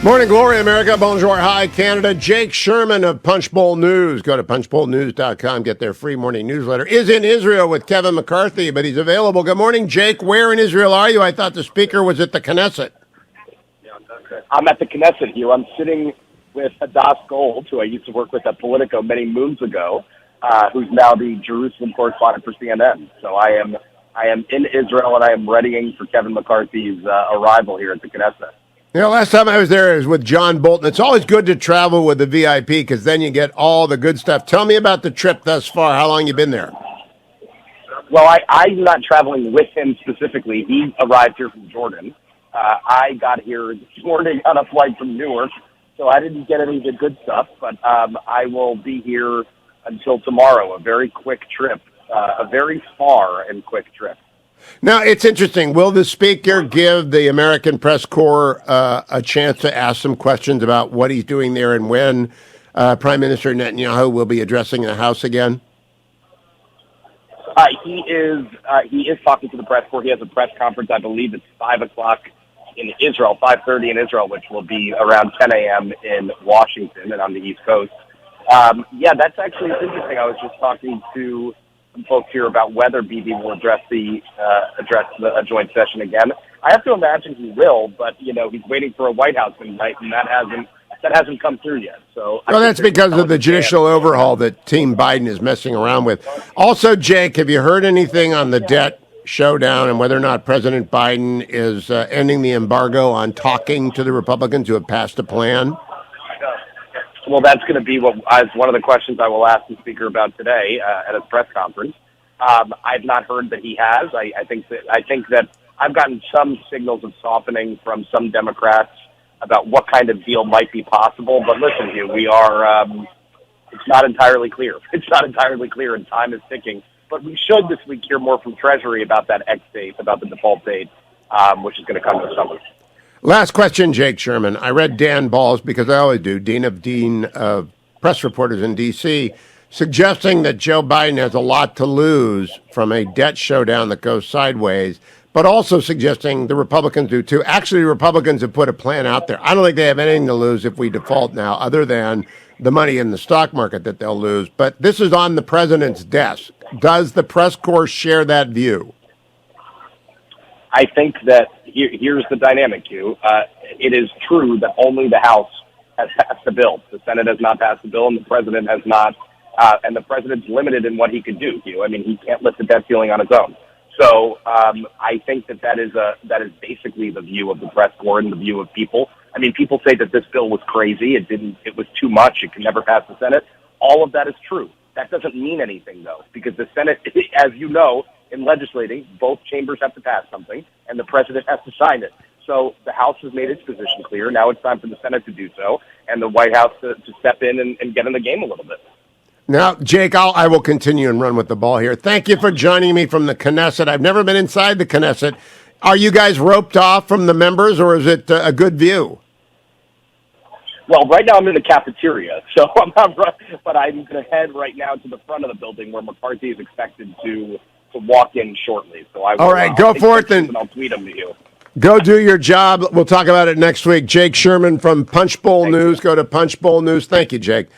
Morning glory, America. Bonjour, hi, Canada. Jake Sherman of Punchbowl News. Go to punchbowlnews.com. Get their free morning newsletter. Is in Israel with Kevin McCarthy, but he's available. Good morning, Jake. Where in Israel are you? I thought the speaker was at the Knesset. I'm at the Knesset-Hugh. I'm sitting with Hadass Gold, who I used to work with at Politico many moons ago, who's now the Jerusalem correspondent for CNN. So I am in Israel, and I am readying for Kevin McCarthy's arrival here at the Knesset. You know, last time I was there, it was with John Bolton. It's always good to travel with the VIP because then you get all the good stuff. Tell me about the trip thus far. How long you been there? Well, I'm not traveling with him specifically. He arrived here from Jordan. I got here this morning on a flight from Newark, so I didn't get any of the good stuff, but I will be here until tomorrow. A very quick trip, a very far and quick trip. Now, it's interesting. Will the speaker give the American Press Corps a chance to ask some questions about what he's doing there and when Prime Minister Netanyahu will be addressing the House again? He is talking to the press corps. He has a press conference. I believe it's 5 o'clock in Israel, 5:30 in Israel, which will be around 10 a.m. in Washington and on the East Coast. That's actually interesting. I was just talking to some folks here about whether Bibi will address the joint session again. I have to imagine he will, but he's waiting for a White House invite, and that hasn't come through yet. So that's because of the judicial overhaul that Team Biden is messing around with. Also, Jake, have you heard anything on the debt showdown and whether or not President Biden is ending the embargo on talking to the Republicans who have passed a plan? Well, that's going to be one of the questions I will ask the speaker about today at his press conference. I've not heard that he has. I think that I've gotten some signals of softening from some Democrats about what kind of deal might be possible. But listen, Hugh, it's not entirely clear. It's not entirely clear, and time is ticking. But we should this week hear more from Treasury about that X date, about the default date, which is going to come this summer. Last question, Jake Sherman. I read Dan Balls, because I always do, Dean of Press Reporters in D.C., suggesting that Joe Biden has a lot to lose from a debt showdown that goes sideways, but also suggesting the Republicans do too. Actually, Republicans have put a plan out there. I don't think they have anything to lose if we default now, other than the money in the stock market that they'll lose. But this is on the president's desk. Does the press corps share that view? I think that here's the dynamic, Hugh. It is true that only the House has passed the bill. The Senate has not passed the bill, and the president has not. And the president's limited in what he can do, Hugh. I mean, he can't lift the debt ceiling on his own. So I think that is basically the view of the press corps and the view of people. I mean, people say that this bill was crazy. It was too much. It can never pass the Senate. All of that is true. That doesn't mean anything, though, because the Senate, as you know, in legislating, both chambers have to pass something, and the president has to sign it. So the House has made its position clear. Now it's time for the Senate to do so, and the White House to step in and get in the game a little bit. Now, Jake, I will continue and run with the ball here. Thank you for joining me from the Knesset. I've never been inside the Knesset. Are you guys roped off from the members, or is it a good view? Well, right now I'm in the cafeteria, so I'm not. But I'm going to head right now to the front of the building where McCarthy is expected to walk in shortly. So I will, all right, go forth and I'll tweet them to you. Go do your job. We'll talk about it next week. Jake Sherman from Punchbowl News. Go to Punchbowl News. Thank you, Jake.